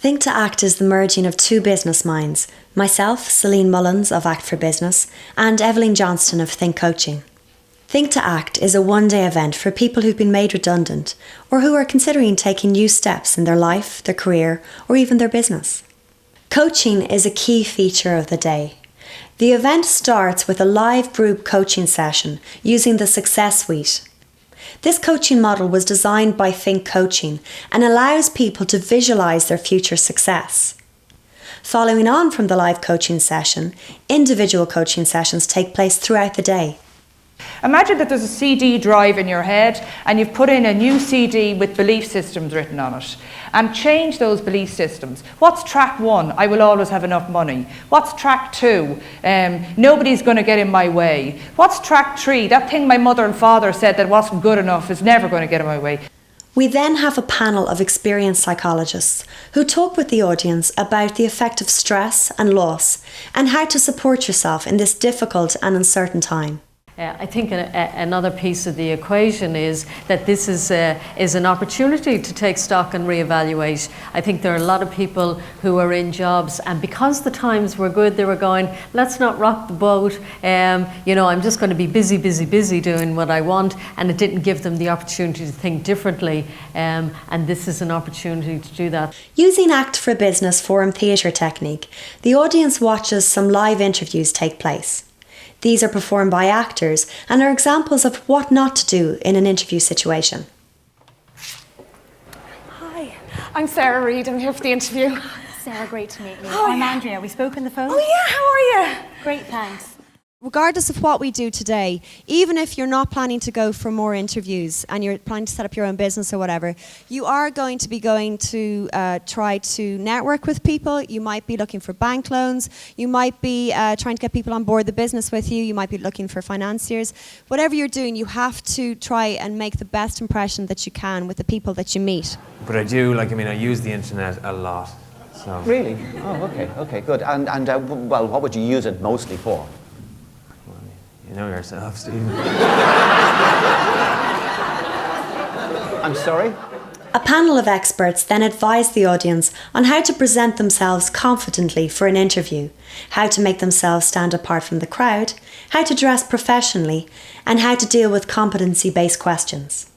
Think2Act is the merging of two business minds, myself, Celine Mullins of Act for Business, and Evelyn Johnston of Think Coaching. Think2Act is a one-day event for people who've been made redundant or who are considering taking new steps in their life, their career, or even their business. Coaching is a key feature of the day. The event starts with a live group coaching session using the Success Suite. This coaching model was designed by Think Coaching and allows people to visualise their future success. Following on from the live coaching session, individual coaching sessions take place throughout the day. Imagine that there's a CD drive in your head and you've put in a new CD with belief systems written on it, and change those belief systems. What's track 1? I will always have enough money. What's track 2? Nobody's going to get in my way. What's track 3? That thing my mother and father said that wasn't good enough is never going to get in my way. We then have a panel of experienced psychologists who talk with the audience about the effect of stress and loss and how to support yourself in this difficult and uncertain time. I think another piece of the equation is that this is an opportunity to take stock and reevaluate. I think there are a lot of people who are in jobs, and because the times were good, they were going, let's not rock the boat. I'm just going to be busy doing what I want, and it didn't give them the opportunity to think differently. And this is an opportunity to do that. Using Act for Business forum theatre technique, the audience watches some live interviews take place. These are performed by actors and are examples of what not to do in an interview situation. Hi, I'm Sarah Reid. I'm here for the interview. Sarah, great to meet you. Oh, I'm yeah. Andrea. We spoke on the phone? Oh yeah, how are you? Great, thanks. Regardless of what we do today, even if you're not planning to go for more interviews and you're planning to set up your own business or whatever, you are going to try to network with people. You might be looking for bank loans. You might be trying to get people on board the business with you. You might be looking for financiers. Whatever you're doing, you have to try and make the best impression that you can with the people that you meet. But I use the internet a lot. So. Really? Oh, okay, good. And well, what would you use it mostly for? You know yourself, Stephen. I'm sorry? A panel of experts then advise the audience on how to present themselves confidently for an interview, how to make themselves stand apart from the crowd, how to dress professionally, and how to deal with competency-based questions.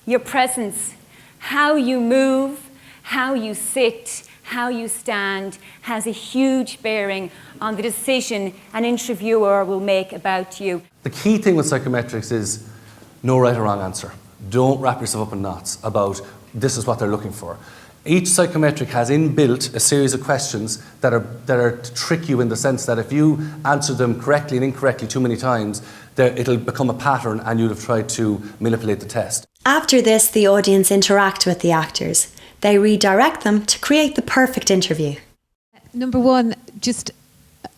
Your presence, how you move, how you sit, how you stand, has a huge bearing on the decision an interviewer will make about you. The key thing with psychometrics is no right or wrong answer. Don't wrap yourself up in knots about this is what they're looking for. Each psychometric has inbuilt a series of questions that are to trick you in the sense that if you answer them correctly and incorrectly too many times, it'll become a pattern and you'll have tried to manipulate the test. After this, the audience interact with the actors. They redirect them to create the perfect interview. Number 1, just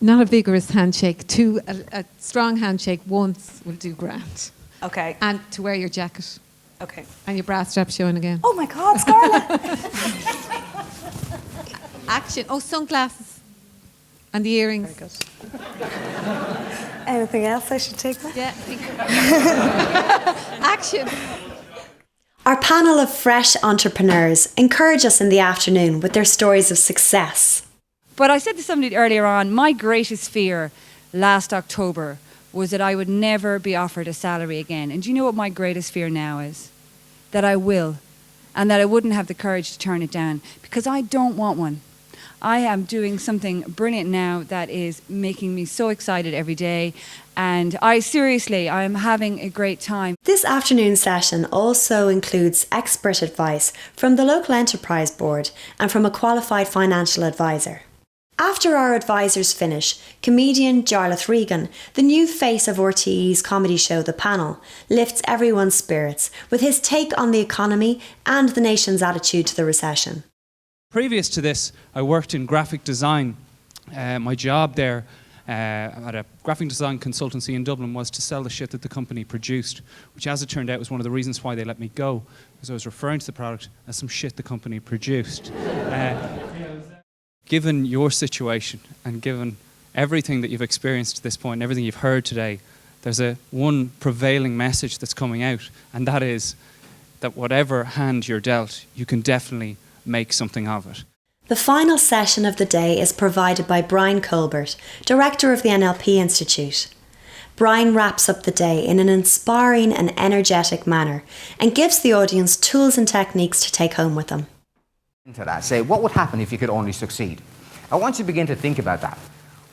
not a vigorous handshake. 2, a strong handshake once will do grand. Okay. And to wear your jacket. Okay. And your bra strap showing again. Oh my God, Scarlett! Action. Oh, sunglasses. And the earrings. Very good. Anything else I should take back? Yeah. Action. Our panel of fresh entrepreneurs encourage us in the afternoon with their stories of success. But I said to somebody earlier on, my greatest fear last October was that I would never be offered a salary again. And do you know what my greatest fear now is? That I will, and that I wouldn't have the courage to turn it down, because I don't want one. I am doing something brilliant now that is making me so excited every day, and I am having a great time. This afternoon session also includes expert advice from the local enterprise board and from a qualified financial advisor. After our advisors finish, comedian Jarlath Regan, the new face of RTE's comedy show The Panel, lifts everyone's spirits with his take on the economy and the nation's attitude to the recession. Previous to this, I worked in graphic design. My job there at a graphic design consultancy in Dublin was to sell the shit that the company produced, which as it turned out was one of the reasons why they let me go, because I was referring to the product as some shit the company produced. Given your situation and given everything that you've experienced to this point and everything you've heard today, there's one prevailing message that's coming out, and that is that whatever hand you're dealt, you can definitely make something of it. The final session of the day is provided by Brian Colbert, Director of the NLP Institute. Brian wraps up the day in an inspiring and energetic manner and gives the audience tools and techniques to take home with them. To that, say, what would happen if you could only succeed? I want you to begin to think about that.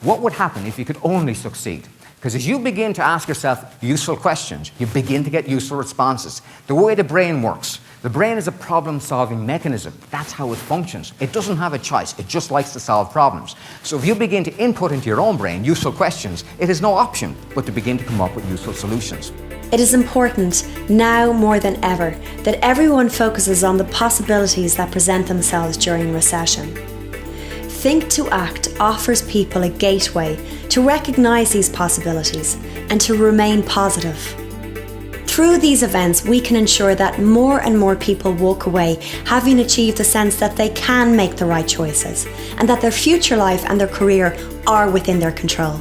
What would happen if you could only succeed? Because as you begin to ask yourself useful questions, you begin to get useful responses. The way the brain works, the brain is a problem-solving mechanism. That's how it functions. It doesn't have a choice. It just likes to solve problems. So if you begin to input into your own brain useful questions, it has no option but to begin to come up with useful solutions. It is important, now more than ever, that everyone focuses on the possibilities that present themselves during recession. Think2Act offers people a gateway to recognise these possibilities and to remain positive. Through these events, we can ensure that more and more people walk away having achieved the sense that they can make the right choices and that their future life and their career are within their control.